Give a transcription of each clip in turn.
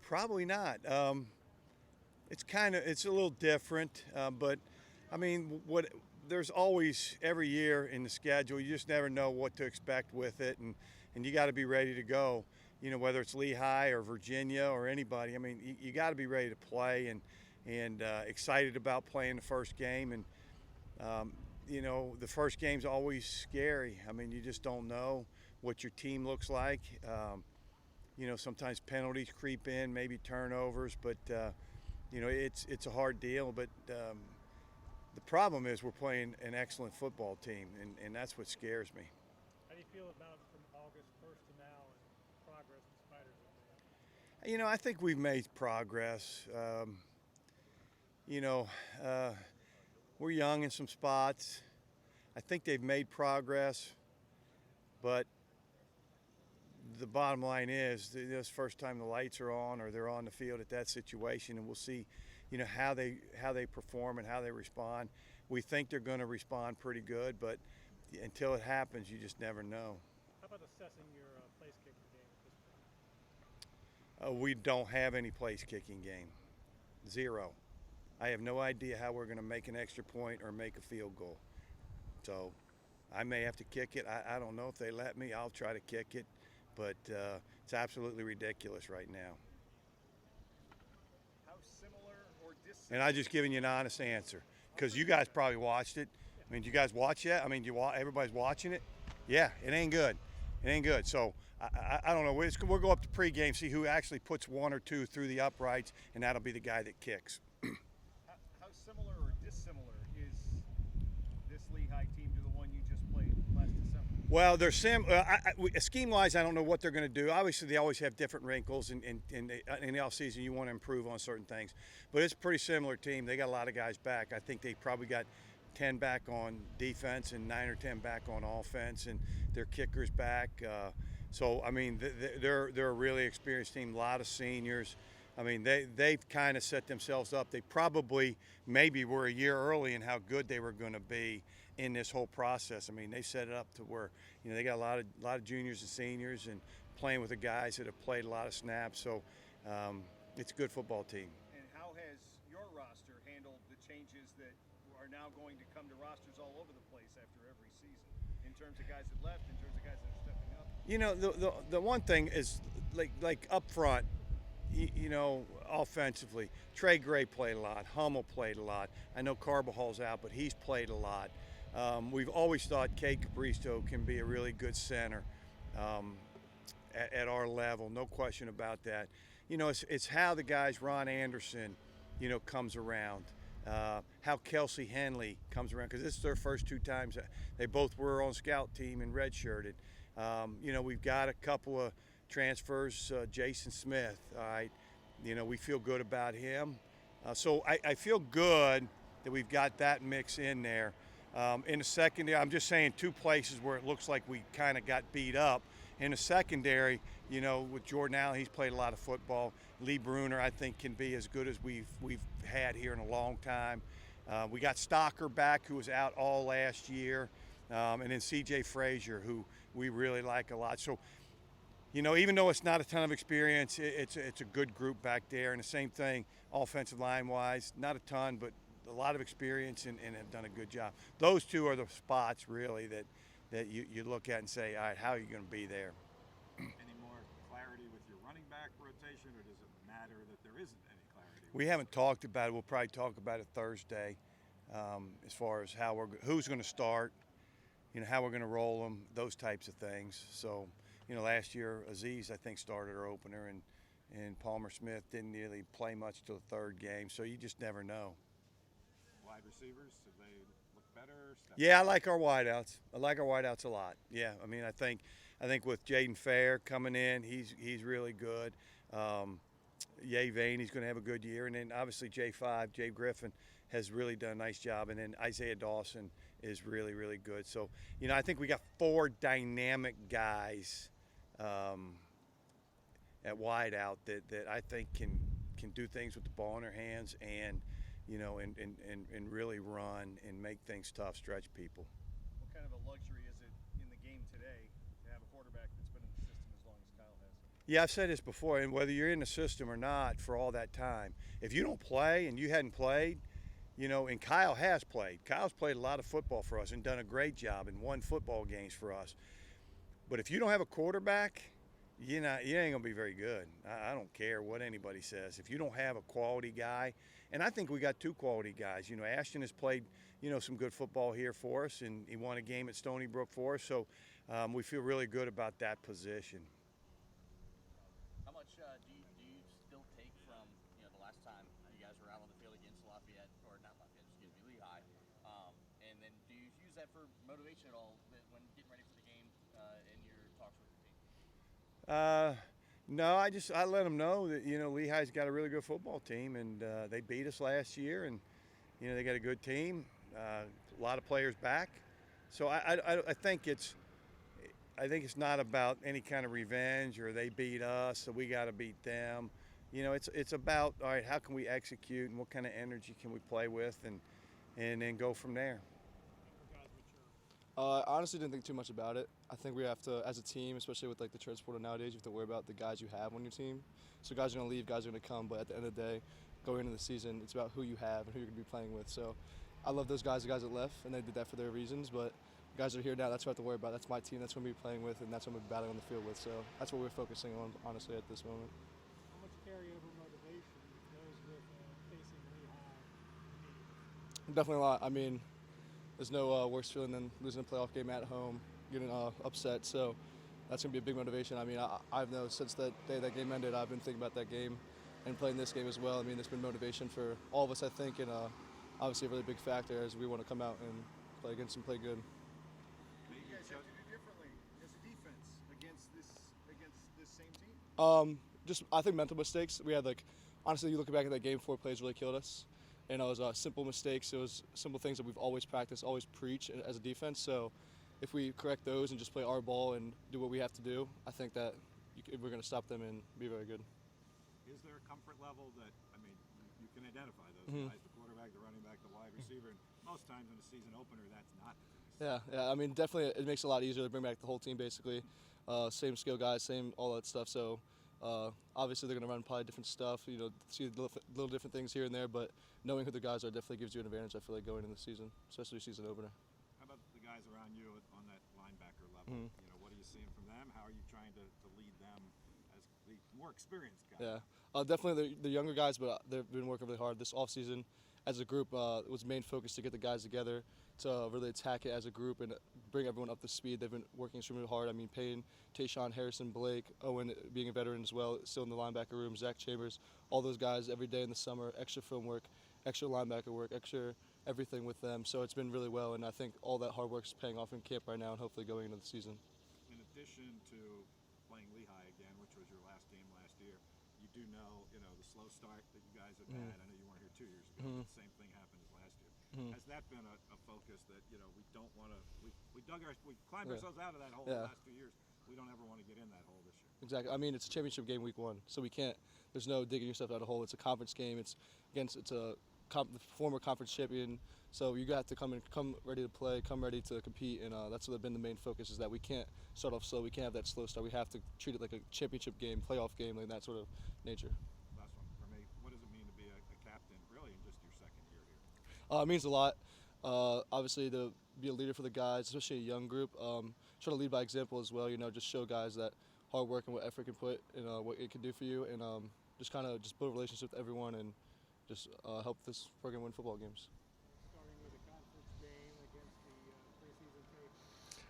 Probably not. It's a little different, but I mean, what there's always every year in the schedule. You just never know what to expect with it, and you got to be ready to go. Whether it's Lehigh or Virginia or anybody. I mean, you got to be ready to play and excited about playing the first game. And um, the first game's always scary. I mean, you just don't know what your team looks like. Sometimes penalties creep in, maybe turnovers, but it's a hard deal. But the problem is we're playing an excellent football team, and that's what scares me. How do you feel about from August 1st to now and progress the Spiders have made? I think we've made progress. You know, uh, we're young in some spots. I think they've made progress, but the bottom line is this first time the lights are on or they're on the field at that situation, and we'll see, how they perform and how they respond. We think they're going to respond pretty good, but until it happens, you just never know. How about assessing your place kicking game at this point? We don't have any place kicking game, zero. I have no idea how we're going to make an extra point or make a field goal. So I may have to kick it. I don't know if they let me. I'll try to kick it, but it's absolutely ridiculous right now. How similar or dissimilar? And I just giving you an honest answer because you guys probably watched it. I mean, do you guys watch that? I mean, everybody's watching it. Yeah, it ain't good. It ain't good. So I don't know. We'll go up to pregame, see who actually puts one or two through the uprights, and that'll be the guy that kicks. How similar or dissimilar is this Lehigh team to the one you just played last December? Well, they're scheme-wise, I don't know what they're going to do. Obviously, they always have different wrinkles, and in the offseason, you want to improve on certain things. But it's a pretty similar team. They got a lot of guys back. I think they probably got 10 back on defense and 9 or 10 back on offense, and their kickers back. So I mean, they're a really experienced team. A lot of seniors. I mean, they've kind of set themselves up. They probably maybe were a year early in how good they were going to be in this whole process. I mean, they set it up to where they got a lot of juniors and seniors and playing with the guys that have played a lot of snaps. So it's a good football team. And how has your roster handled the changes that are now going to come to rosters all over the place after every season, in terms of guys that left, in terms of guys that are stepping up? The one thing is like up front. Offensively, Trey Gray played a lot. Hummel played a lot. I know Carbajal's out, but he's played a lot. We've always thought Kate Capristo can be a really good center at our level, no question about that. It's how the guys, Ron Anderson, comes around. How Kelsey Henley comes around, because this is their first 2 times. They both were on scout team and redshirted. We've got a couple of transfers, Jason Smith. All right, we feel good about him. So I feel good that we've got that mix in there. In the secondary, I'm just saying 2 places where it looks like we kind of got beat up. In the secondary, with Jordan Allen, he's played a lot of football. Lee Bruner, I think, can be as good as we've had here in a long time. We got Stocker back, who was out all last year, and then C.J. Frazier, who we really like a lot. So, even though it's not a ton of experience, it's a good group back there. And the same thing, offensive line-wise, not a ton, but a lot of experience and have done a good job. Those 2 are the spots, really, that you look at and say, all right, how are you going to be there? Any more clarity with your running back rotation, or does it matter that there isn't any clarity? We haven't talked about it. We'll probably talk about it Thursday, as far as who's going to start, how we're going to roll them, those types of things. So, last year Aziz, I think, started our opener, and Palmer Smith didn't really play much till the 3rd game. So you just never know. Wide receivers, do they look better? Yeah, I like our wideouts. I like our wideouts a lot. Yeah, I mean, I think with Jaden Fair coming in, he's really good. Ye Vane, he's going to have a good year, and then obviously J5, Jay Griffin, has really done a nice job, and then Isaiah Dawson is really, really good. So, I think we got 4 dynamic guys at wideout that I think can do things with the ball in their hands and really run and make things tough, stretch people. What kind of a luxury is it in the game today to have a quarterback that's been in the system as long as Kyle has? Yeah, I've said this before, and whether you're in the system or not for all that time, if you don't play and you hadn't played, and Kyle has played. Kyle's played a lot of football for us and done a great job and won football games for us. But if you don't have a quarterback, you ain't gonna be very good. I don't care what anybody says. If you don't have a quality guy, and I think we got two quality guys. Ashton has played, some good football here for us, and he won a game at Stony Brook for us. So we feel really good about that position. How much do you still take from the last time you guys were out on the field against Lafayette, or not Lafayette, excuse me, Lehigh, and then do you use that for motivation at all when getting ready for the game in your talks with your team? No, I let them know that Lehigh's got a really good football team, and they beat us last year, and they got a good team, a lot of players back. So I think it's not about any kind of revenge or they beat us, so we got to beat them. It's about, all right, how can we execute and what kind of energy can we play with, and then go from there. I honestly didn't think too much about it. I think we have to, as a team, especially with the transfer portal nowadays, you have to worry about the guys you have on your team. So guys are going to leave, guys are going to come, but at the end of the day, going into the season, it's about who you have and who you're going to be playing with. So I love those guys, the guys that left, and they did that for their reasons, but the guys that are here now, that's what I have to worry about. That's my team, that's what I'm going to be playing with, and that's what I'm going to be battling on the field with. So that's what we're focusing on, honestly, at this moment. How much carryover motivation goes with facing Lehigh? Definitely a lot. I mean, there's no worse feeling than losing a playoff game at home, getting upset. So that's going to be a big motivation. I mean, I've known since that day that game ended, I've been thinking about that game and playing this game as well. I mean, there's been motivation for all of us, I think, and obviously a really big factor as we want to come out and play against and play good. What do you guys have to do differently as a defense against this same team? I think mental mistakes. We had honestly, you look back at that game, 4 plays really killed us. And it was simple mistakes. It was simple things that we've always practiced, always preach as a defense. So if we correct those and just play our ball and do what we have to do, I think that we're going to stop them and be very good. Is there a comfort level that, I mean, you can identify those guys, the quarterback, the running back, the wide receiver, and most times in a season opener, that's not the case. Yeah. I mean, definitely it makes it a lot easier to bring back the whole team, basically. Same skill guys, same all that stuff. So obviously they're going to run probably different stuff, see little different things here and there, but knowing who the guys are definitely gives you an advantage, I feel like, going into the season, especially season opener. How about the guys around you on that linebacker level? What are you seeing from them? How are you trying to lead them as the more experienced guys? Yeah, definitely the younger guys, but they've been working really hard this offseason. As a group, it was main focus to get the guys together to really attack it as a group and bring everyone up to speed. They've been working extremely hard. I mean, Payne, Tayshawn, Harrison, Blake, Owen being a veteran as well, still in the linebacker room, Zach Chambers, all those guys every day in the summer, extra film work, extra linebacker work, extra everything with them. So it's been really well, and I think all that hard work is paying off in camp right now and hopefully going into the season. In addition to playing Lehigh again, which was your last game last year, you do know, the slow start that you guys have had. I know you weren't here 2 years ago, but the same thing happened as last year. Has that been a focus that, we don't want to, we climbed ourselves out of that hole the last 2 years. We don't ever want to get in that hole this year. Exactly. I mean, it's a championship game week 1, so we can't, there's no digging yourself out of a hole. It's a conference game. It's a former conference champion. So you got to come ready to play, come ready to compete, and that's what been the main focus, is that we can't start off slow. We can't have that slow start. We have to treat it like a championship game, playoff game, like that sort of nature. Last one for me. What does it mean to be a captain, really, in just your second year here? It means a lot. Obviously, to be a leader for the guys, especially a young group. Try to lead by example as well. Just show guys that hard work and what effort can put and what it can do for you, and just build relationships with everyone and just help this program win football games. Starting with a conference game against the preseason tape.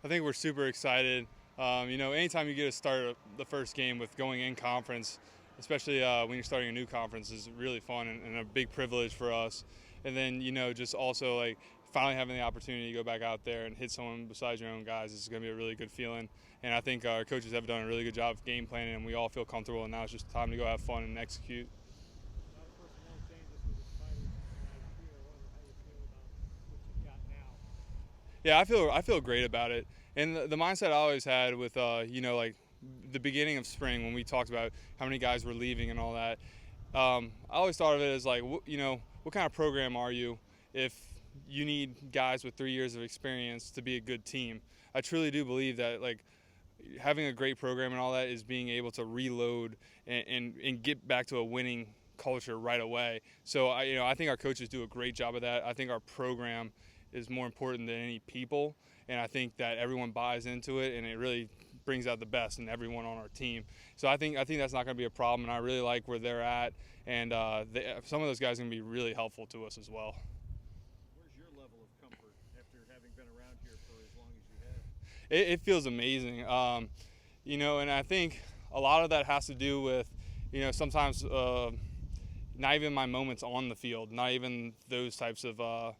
I think we're super excited. Anytime you get to start the first game with going in conference, especially when you're starting a new conference, is really fun and a big privilege for us. And then, just also finally having the opportunity to go back out there and hit someone besides your own guys is going to be a really good feeling. And I think our coaches have done a really good job of game planning, and we all feel comfortable. And now it's just time to go have fun and execute. A lot of personnel changes for the Spiders last year. I wonder how you feel about what you've got now. Yeah, I feel great about it. And the mindset I always had with the beginning of spring when we talked about how many guys were leaving and all that, I always thought of it as what kind of program are you if you need guys with 3 years of experience to be a good team? I truly do believe that having a great program and all that is being able to reload and get back to a winning culture right away. So I think our coaches do a great job of that. I think our program is more important than any people, and I think that everyone buys into it, and it really brings out the best in everyone on our team. So I think that's not going to be a problem, and I really like where they're at, and some of those guys are going to be really helpful to us as well. Where's your level of comfort after having been around here for as long as you have? It feels amazing, and I think a lot of that has to do with, sometimes not even my moments on the field, not even those types of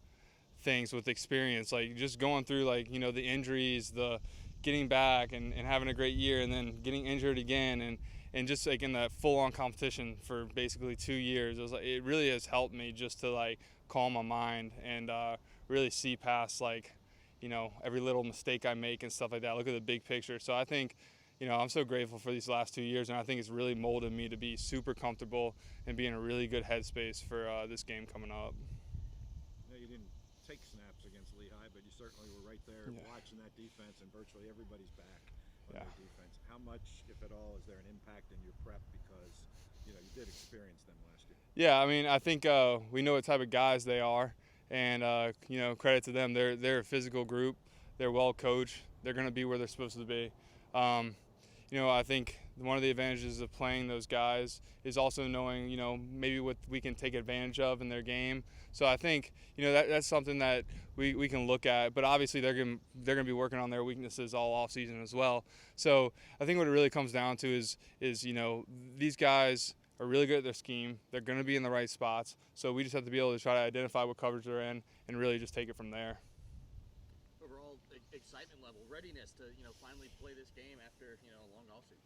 things with experience, like just going through the injuries, the getting back and having a great year, and then getting injured again, and just like in that full-on competition for basically 2 years. It really has helped me just to calm my mind and really see past every little mistake I make and stuff like that. Look at the big picture. So I think I'm so grateful for these last 2 years, and I think it's really molded me to be super comfortable and be in a really good headspace for this game coming up. I know you didn't take snaps against Lehigh, but you certainly were right there watching that defense, and virtually everybody's back on their defense. How much, if at all, is there an impact in your prep because you did experience them last year? Yeah, I mean, I think we know what type of guys they are, and credit to them. They're a physical group. They're well coached. They're going to be where they're supposed to be. I think one of the advantages of playing those guys is also knowing, maybe what we can take advantage of in their game. So I think, that's something that we can look at. But obviously they're going to be working on their weaknesses all off season as well. So I think what it really comes down to is these guys are really good at their scheme. They're going to be in the right spots. So we just have to be able to try to identify what coverage they're in and really just take it from there. Overall excitement level, readiness to finally play this game after a long off season.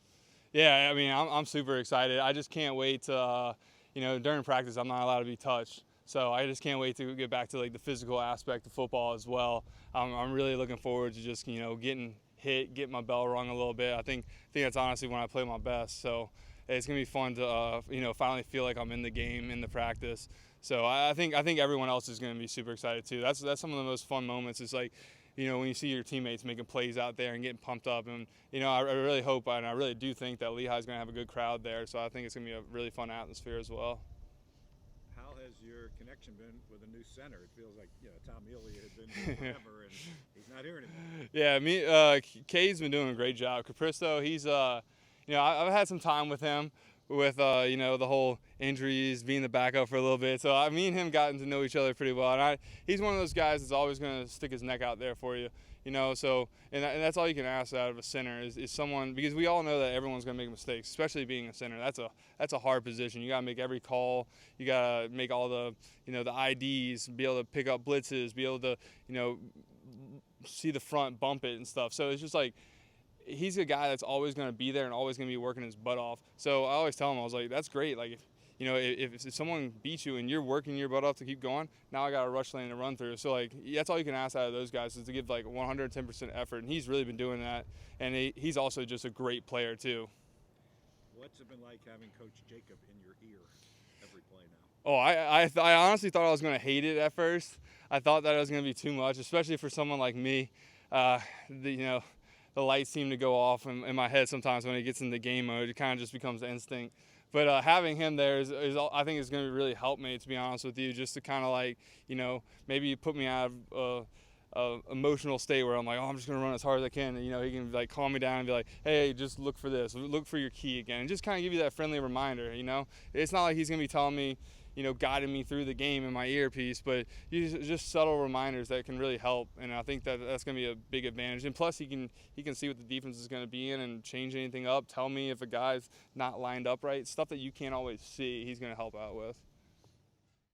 Yeah, I mean, I'm super excited. I just can't wait to, during practice I'm not allowed to be touched. So I just can't wait to get back to the physical aspect of football as well. I'm really looking forward to just getting hit, getting my bell rung a little bit. I think that's honestly when I play my best. So it's gonna be fun to finally feel like I'm in the game, in the practice. So I think everyone else is gonna be super excited too. That's some of the most fun moments. It's when you see your teammates making plays out there and getting pumped up. And I really hope and I really do think that Lehigh's gonna have a good crowd there. So I think it's gonna be a really fun atmosphere as well. How has your connection been with a new center? It feels like Tom Ely had been here forever, and he's not here anymore. Yeah, Cade's been doing a great job. Capristo, he's I've had some time with him with the whole injuries, being the backup for a little bit. So me and him gotten to know each other pretty well, and he's one of those guys that's always going to stick his neck out there for you. So and that's all you can ask out of a center is someone, because we all know that everyone's going to make mistakes, especially being a center. That's a hard position. You got to make every call. You got to make all the the IDs, be able to pick up blitzes, be able to see the front, bump it and stuff. So it's just he's a guy that's always going to be there and always going to be working his butt off. So I always tell him, I was like, that's great. If someone beats you and you're working your butt off to keep going, now I got a rush lane to run through. So that's all you can ask out of those guys is to give 110% effort, and he's really been doing that. And he's also just a great player too. What's it been like having Coach Jacob in your ear every play now? Oh, I honestly thought I was going to hate it at first. I thought that it was going to be too much, especially for someone like me. The lights seem to go off in my head sometimes when it gets into game mode. It kind of just becomes instinct. But having him there is I think is going to really help me, to be honest with you, just to kind of maybe put me out of emotional state where I'm like, oh, I'm just going to run as hard as I can. And, he can calm me down and be like, hey, just look for this, look for your key again, and just kind of give you that friendly reminder. It's not like he's going to be telling me, guiding me through the game in my earpiece, but just subtle reminders that can really help, and I think that's going to be a big advantage. And plus, he can see what the defense is going to be in and change anything up. Tell me if a guy's not lined up right, stuff that you can't always see. He's going to help out with.